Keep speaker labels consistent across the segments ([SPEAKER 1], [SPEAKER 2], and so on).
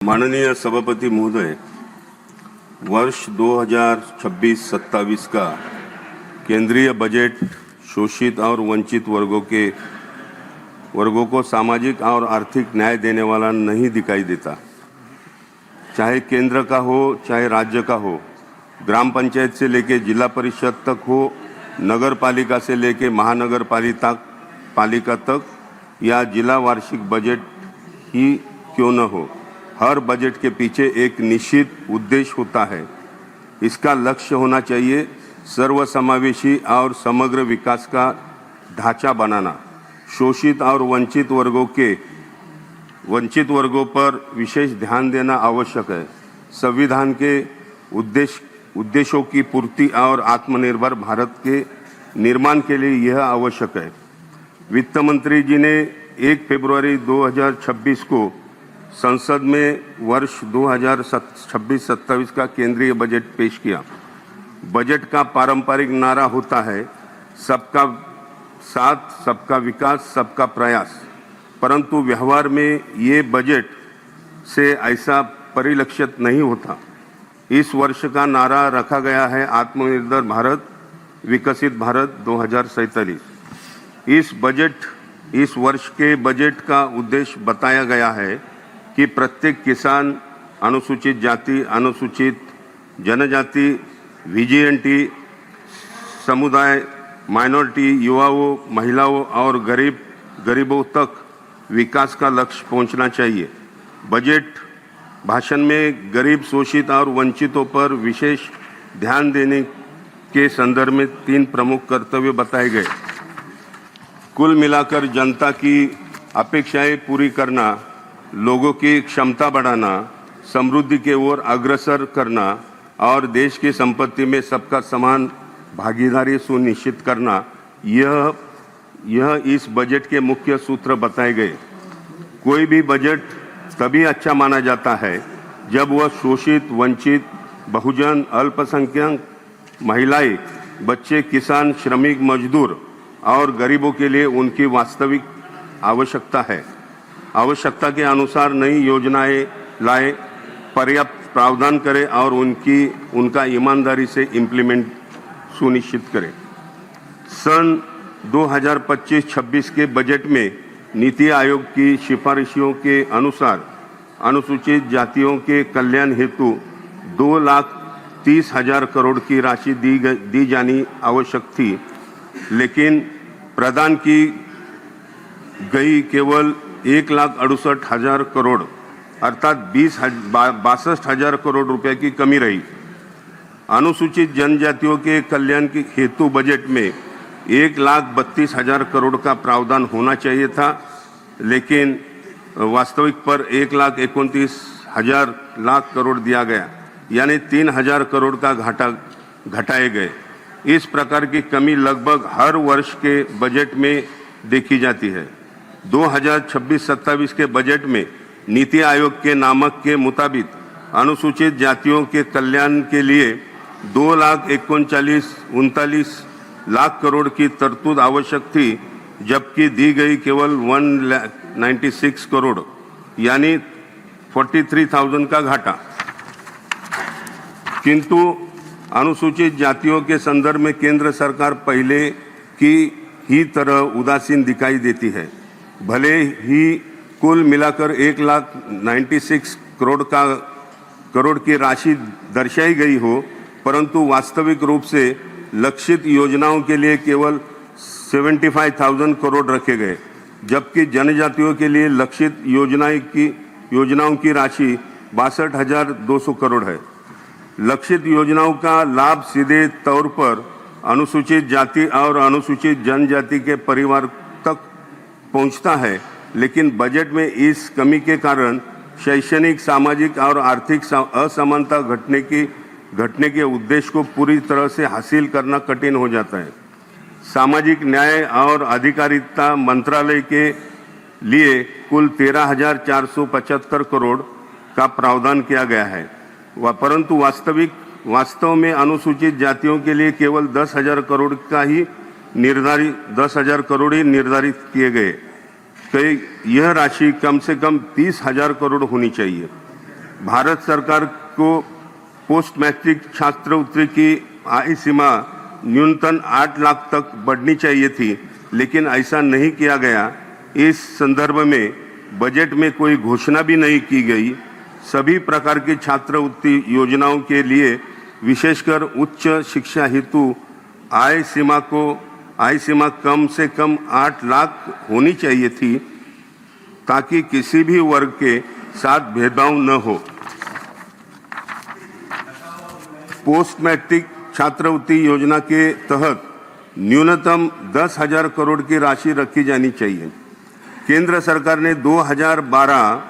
[SPEAKER 1] माननीय सभापति महोदय, वर्ष 2026-27 का केंद्रीय बजट शोषित और वंचित वर्गों को सामाजिक और आर्थिक न्याय देने वाला नहीं दिखाई देता। चाहे केंद्र का हो चाहे राज्य का हो, ग्राम पंचायत से लेकर जिला परिषद तक हो, नगर पालिका से लेकर महानगर पालिका तक या जिला वार्षिक बजट ही क्यों न हो, हर बजट के पीछे एक निश्चित उद्देश्य होता है। इसका लक्ष्य होना चाहिए सर्वसमावेशी और समग्र विकास का ढांचा बनाना। शोषित और वंचित वर्गों पर विशेष ध्यान देना आवश्यक है। संविधान के उद्देश्यों की पूर्ति और आत्मनिर्भर भारत के निर्माण के लिए यह आवश्यक है। वित्त मंत्री जी ने 1 फरवरी 2026 को संसद में वर्ष 2026-27 का केंद्रीय बजट पेश किया। बजट का पारंपरिक नारा होता है सबका साथ, सबका विकास, सबका प्रयास, परंतु व्यवहार में ये बजट से ऐसा परिलक्षित नहीं होता। इस वर्ष का नारा रखा गया है आत्मनिर्भर भारत, विकसित भारत 2047। इस वर्ष के बजट का उद्देश्य बताया गया है कि प्रत्येक किसान, अनुसूचित जाति, अनुसूचित जनजाति, विजिएंटी समुदाय, माइनॉरिटी, युवाओं, महिलाओं और गरीबों तक विकास का लक्ष्य पहुंचना चाहिए। बजट भाषण में गरीब, शोषित और वंचितों पर विशेष ध्यान देने के संदर्भ में 3 प्रमुख कर्तव्य बताए गए। कुल मिलाकर जनता की अपेक्षाएं पूरी करना, लोगों की क्षमता बढ़ाना, समृद्धि की ओर अग्रसर करना और देश की संपत्ति में सबका समान भागीदारी सुनिश्चित करना, यह इस बजट के मुख्य सूत्र बताए गए। कोई भी बजट तभी अच्छा माना जाता है जब वह शोषित, वंचित, बहुजन, अल्पसंख्यक, महिलाएं, बच्चे, किसान, श्रमिक, मजदूर और गरीबों के लिए उनकी वास्तविक आवश्यकता के अनुसार नई योजनाएं लाए, पर्याप्त प्रावधान करें और उनका ईमानदारी से इम्प्लीमेंट सुनिश्चित करें। सन 2025-26 के बजट में नीति आयोग की सिफारिशों के अनुसार अनुसूचित जातियों के कल्याण हेतु 2,30,000 करोड़ की राशि दी जानी आवश्यक थी, लेकिन प्रदान की गई केवल 1,68,000 करोड़ अर्थात 62,000 करोड़ रुपए की कमी रही। अनुसूचित जनजातियों के कल्याण के हेतु बजट में 1,32,000 करोड़ का प्रावधान होना चाहिए था, लेकिन वास्तविक पर 1,29,000 करोड़ दिया गया, यानी 3,000 करोड़ का घटाए गए। इस प्रकार की कमी लगभग हर वर्ष के बजट में देखी जाती है। 2026-27 के बजट में नीति आयोग के नामक के मुताबिक अनुसूचित जातियों के कल्याण के लिए 2,39,000 करोड़ की तरतूद आवश्यक थी, जबकि दी गई केवल 196 करोड़, यानी 43,000 का घाटा। किंतु अनुसूचित जातियों के संदर्भ में केंद्र सरकार पहले की ही तरह उदासीन दिखाई देती है। भले ही कुल मिलाकर 1,96 करोड़ की राशि दर्शाई गई हो, परंतु वास्तविक रूप से लक्षित योजनाओं के लिए केवल 75,000 करोड़ रखे गए, जबकि जनजातियों के लिए लक्षित योजनाओं की राशि 62,200 करोड़ है। लक्षित योजनाओं का लाभ सीधे तौर पर अनुसूचित जाति और अनुसूचित जनजाति के परिवार तक पहुंचता है, लेकिन बजट में इस कमी के कारण शैक्षणिक, सामाजिक और आर्थिक असमानता घटने के उद्देश्य को पूरी तरह से हासिल करना कठिन हो जाता है। सामाजिक न्याय और अधिकारिता मंत्रालय के लिए कुल 13,475 करोड़ का प्रावधान किया गया है, परंतु वास्तव में अनुसूचित जातियों के लिए केवल 10,000 करोड़ ही निर्धारित किए गए। यह राशि कम से कम 30,000 करोड़ होनी चाहिए। भारत सरकार को पोस्ट मैट्रिक छात्रवृत्ति की आय सीमा न्यूनतम 8 लाख तक बढ़नी चाहिए थी, लेकिन ऐसा नहीं किया गया। इस संदर्भ में बजट में कोई घोषणा भी नहीं की गई। सभी प्रकार की छात्रवृत्ति योजनाओं के लिए विशेषकर उच्च शिक्षा हेतु आय सीमा कम से कम 8 लाख होनी चाहिए थी, ताकि किसी भी वर्ग के साथ भेदभाव न हो। पोस्ट मैट्रिक छात्रवृत्ति योजना के तहत न्यूनतम 10,000 करोड़ की राशि रखी जानी चाहिए। केंद्र सरकार ने 2012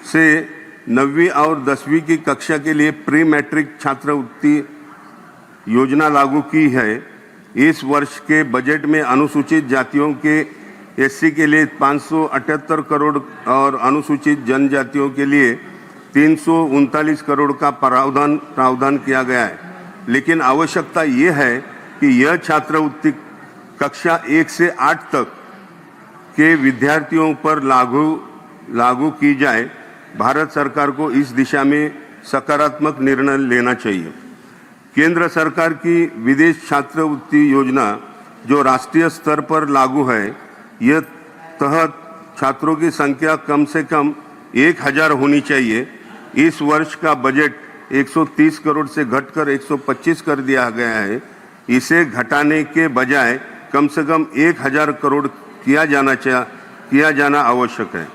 [SPEAKER 1] से 9वीं और 10वीं की कक्षा के लिए प्री मैट्रिक छात्रवृत्ति योजना लागू की है। इस वर्ष के बजट में अनुसूचित जातियों के एससी के लिए 578 करोड़ और अनुसूचित जनजातियों के लिए 339 करोड़ का प्रावधान किया गया है, लेकिन आवश्यकता ये है कि यह छात्रवृत्ति कक्षा 1 से 8 तक के विद्यार्थियों पर लागू की जाए। भारत सरकार को इस दिशा में सकारात्मक निर्णय लेना चाहिए। केंद्र सरकार की विदेश छात्रवृत्ति योजना जो राष्ट्रीय स्तर पर लागू है, यह तहत छात्रों की संख्या कम से कम 1,000 होनी चाहिए। इस वर्ष का बजट 130 करोड़ से घटकर 125 कर दिया गया है। इसे घटाने के बजाय कम से कम 1,000 करोड़ किया जाना आवश्यक है।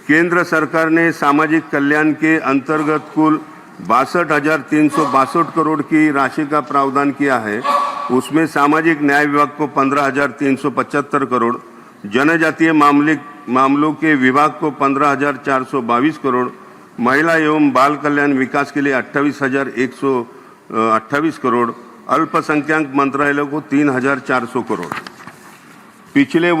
[SPEAKER 1] केंद्र सरकार ने सामाजिक कल्याण के अंतर्गत कुल 62,362 करोड़ की राशि का प्रावधान किया है। उसमें सामाजिक न्याय विभाग को 15,375 करोड़, जनजातीय मामलों के विभाग को 15,422 करोड़, महिला एवं बाल कल्याण विकास के लिए 28,128 करोड़, अल्पसंख्यक मंत्रालय को 3,400 करोड़। पिछले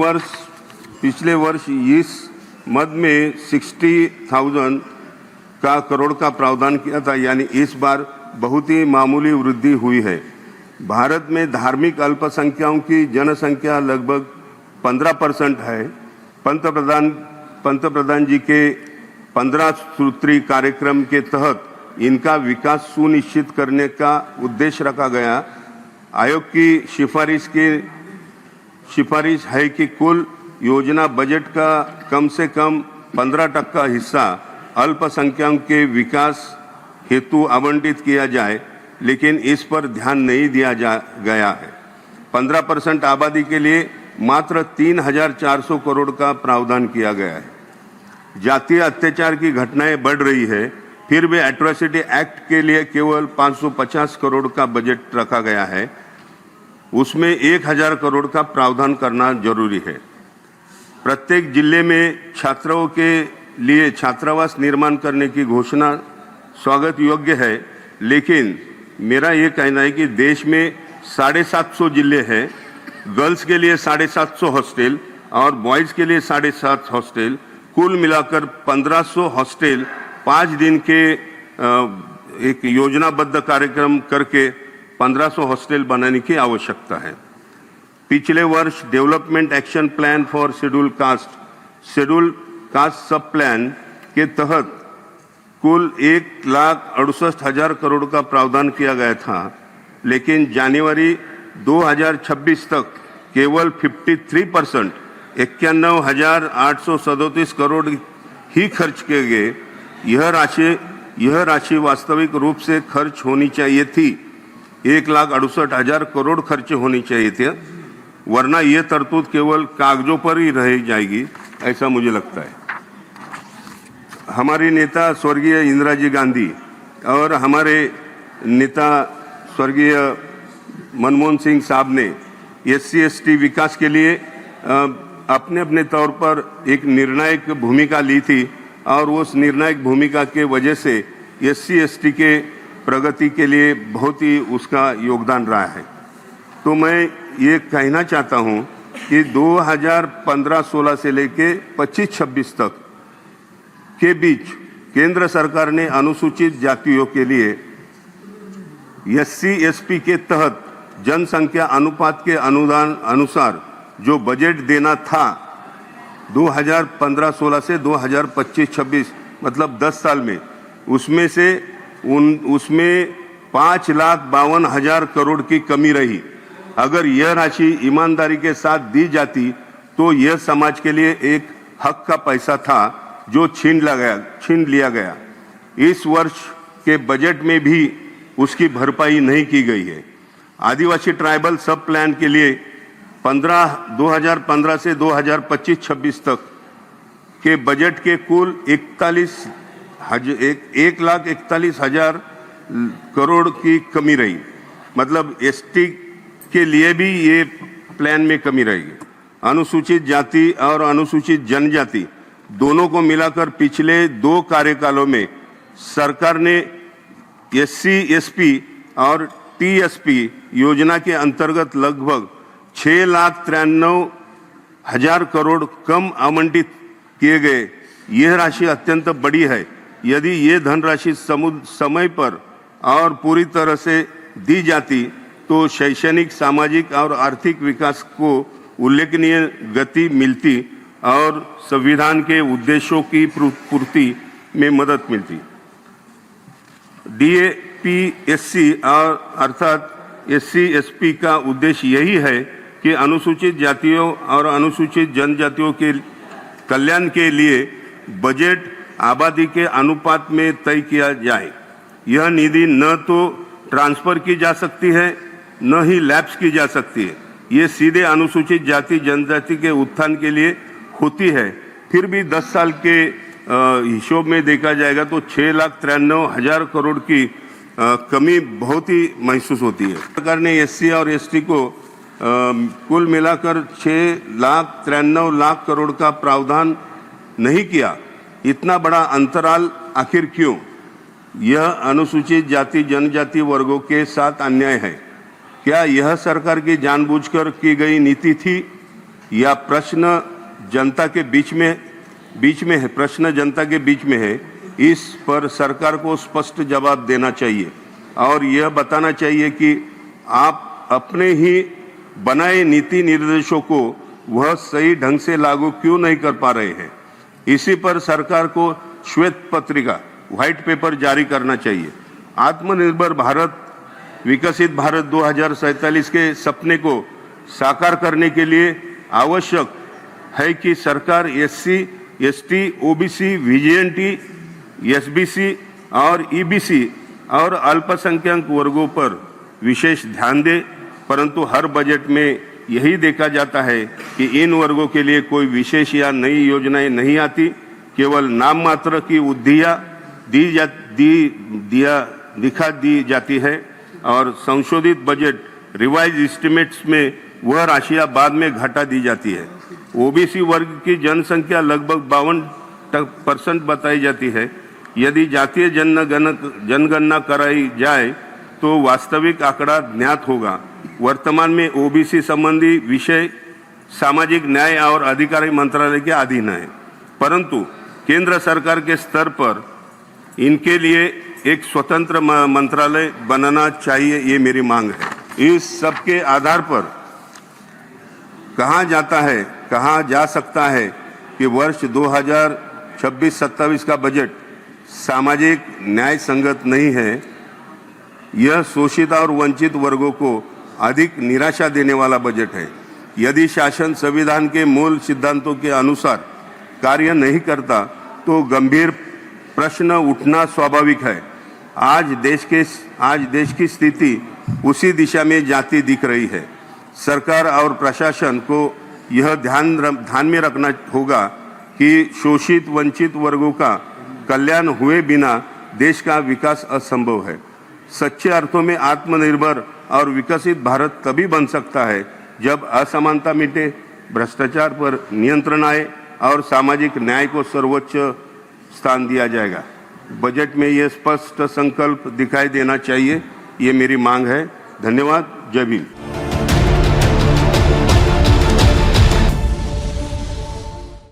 [SPEAKER 1] वर्ष इस मद में 60,000 करोड़ का प्रावधान किया था, यानी इस बार बहुत ही मामूली वृद्धि हुई है। भारत में धार्मिक अल्पसंख्यकों की जनसंख्या लगभग 15% है। पंतप्रधान जी के 15 सूत्री कार्यक्रम के तहत इनका विकास सुनिश्चित करने का उद्देश्य रखा गया। आयोग की सिफारिश है कि कुल योजना बजट का कम से कम 15% हिस्सा अल्पसंख्यकों के विकास हेतु आवंटित किया जाए, लेकिन इस पर ध्यान नहीं दिया गया है। 15% आबादी के लिए मात्र 3,400 करोड़ का प्रावधान किया गया है। जातीय अत्याचार की घटनाएं बढ़ रही है, फिर भी एट्रोसिटी एक्ट के लिए केवल 550 करोड़ का बजट रखा गया है। उसमें 1,000 करोड़ का प्रावधान करना जरूरी है। प्रत्येक जिले में छात्रों के लिए छात्रावास निर्माण करने की घोषणा स्वागत योग्य है, लेकिन मेरा ये कहना है कि देश में 750 जिले हैं। गर्ल्स के लिए 750 हॉस्टल और बॉयज़ के लिए 750 हॉस्टल, कुल मिलाकर 1500 हॉस्टल 5 दिन के एक योजनाबद्ध कार्यक्रम करके 1500 हॉस्टल बनाने की आवश्यकता है। पिछले वर्ष development action plan for schedule caste सब प्लान के तहत कुल 1,68,000 करोड़ का प्रावधान किया गया था, लेकिन जनवरी 2026 तक केवल 53% 91,837 करोड़ ही खर्च किए गए। यह राशि वास्तविक रूप से खर्च होनी चाहिए थी। 1,68,000 करोड़ खर्च होनी चाहिए थे, वरना यह तरतूद केवल कागजों पर ही रह जाएगी, ऐसा मुझे लगता है। हमारी नेता स्वर्गीय इंदिरा जी गांधी और हमारे नेता स्वर्गीय मनमोहन सिंह साहब ने SC/ST विकास के लिए अपने अपने तौर पर एक निर्णायक भूमिका ली थी, और उस निर्णायक भूमिका के वजह से SC/ST के प्रगति के लिए बहुत ही उसका योगदान रहा है। तो मैं ये कहना चाहता हूँ कि 2015-16 से लेके 25-26 तक के बीच केंद्र सरकार ने अनुसूचित जातियों के लिए SC/ST के तहत जनसंख्या अनुपात के अनुसार जो बजट देना था 2015-16 से 2025-26 मतलब 10 साल में, उसमें 5,52,000 करोड़ की कमी रही। अगर यह राशि ईमानदारी के साथ दी जाती तो यह समाज के लिए एक हक का पैसा था जो छीन लिया गया। इस वर्ष के बजट में भी उसकी भरपाई नहीं की गई है। आदिवासी ट्राइबल सब प्लान के लिए 2015 से 2025-26 तक के बजट के कुल 1,41,000 करोड़ की कमी रही। मतलब एसटी के लिए भी ये प्लान में कमी रहेगी। अनुसूचित जाति और अनुसूचित जनजाति दोनों को मिलाकर पिछले 2 कार्यकालों में सरकार ने एससी, एसपी और टीएसपी योजना के अंतर्गत लगभग 6,93,000 करोड़ कम आवंटित किए गए। यह राशि अत्यंत बड़ी है। यदि ये धनराशि समय पर और पूरी तरह से दी जाती तो शैक्षणिक, सामाजिक और आर्थिक विकास को उल्लेखनीय गति मिलती और संविधान के उद्देश्यों की पूर्ति में मदद मिलती। डीएपीएससी और अर्थात एससी, एसपी का उद्देश्य यही है कि अनुसूचित जातियों और अनुसूचित जनजातियों के कल्याण के लिए बजट आबादी के अनुपात में तय किया जाए। यह निधि न तो ट्रांसफर की जा सकती है, न ही लैप्स की जा सकती है। ये सीधे अनुसूचित जाति जनजाति के उत्थान के लिए होती है। फिर भी 10 साल के हिसाब में देखा जाएगा तो 6,93,000 करोड़ की कमी बहुत ही महसूस होती है। सरकार ने एससी और एसटी को कुल मिलाकर 6,93,000 करोड़ का प्रावधान नहीं किया। इतना बड़ा अंतराल आखिर क्यों? यह अनुसूचित जाति जनजाति वर्गों के साथ अन्याय है। क्या यह सरकार की जानबूझकर की गई नीति थी या प्रश्न जनता के बीच में है? प्रश्न जनता के बीच में है। इस पर सरकार को स्पष्ट जवाब देना चाहिए और यह बताना चाहिए कि आप अपने ही बनाए नीति निर्देशों को वह सही ढंग से लागू क्यों नहीं कर पा रहे हैं। इसी पर सरकार को श्वेत पत्रिका, व्हाइट पेपर जारी करना चाहिए। आत्मनिर्भर भारत, विकसित भारत 2047 के सपने को साकार करने के लिए आवश्यक है कि सरकार एससी, एसटी, ओबीसी, वीजेएनटी, एसबीसी और ईबीसी और अल्पसंख्यक वर्गों पर विशेष ध्यान दे। परंतु हर बजट में यही देखा जाता है कि इन वर्गों के लिए कोई विशेष या नई योजनाएं नहीं आती। केवल नाम मात्र की उद्धियाँ दिखा दी जाती है और संशोधित बजट रिवाइज एस्टिमेट्स में वह राशियां बाद में घटा दी जाती है। ओबीसी वर्ग की जनसंख्या लगभग 52% बताई जाती है। यदि जातीय जनगणना कराई जाए तो वास्तविक आंकड़ा ज्ञात होगा। वर्तमान में ओबीसी संबंधी विषय सामाजिक न्याय और अधिकारी मंत्रालय के अधीन है, परंतु केंद्र सरकार के स्तर पर इनके लिए एक स्वतंत्र मंत्रालय बनाना चाहिए, ये मेरी मांग है। इस सब के आधार पर कहा जा सकता है कि वर्ष 2026-27 का बजट सामाजिक न्याय संगत नहीं है। यह शोषित और वंचित वर्गों को अधिक निराशा देने वाला बजट है। यदि शासन संविधान के मूल सिद्धांतों के अनुसार कार्य नहीं करता तो गंभीर प्रश्न उठना स्वाभाविक है। आज देश की स्थिति उसी दिशा में जाती दिख रही है। सरकार और प्रशासन को यह ध्यान में रखना होगा कि शोषित वंचित वर्गों का कल्याण हुए बिना देश का विकास असंभव है। सच्चे अर्थों में आत्मनिर्भर और विकसित भारत तभी बन सकता है जब असमानता मिटे, भ्रष्टाचार पर नियंत्रण आए और सामाजिक न्याय को सर्वोच्च स्थान दिया जाएगा। बजट में ये स्पष्ट संकल्प दिखाई देना चाहिए, ये मेरी मांग है। धन्यवाद। जय भीम।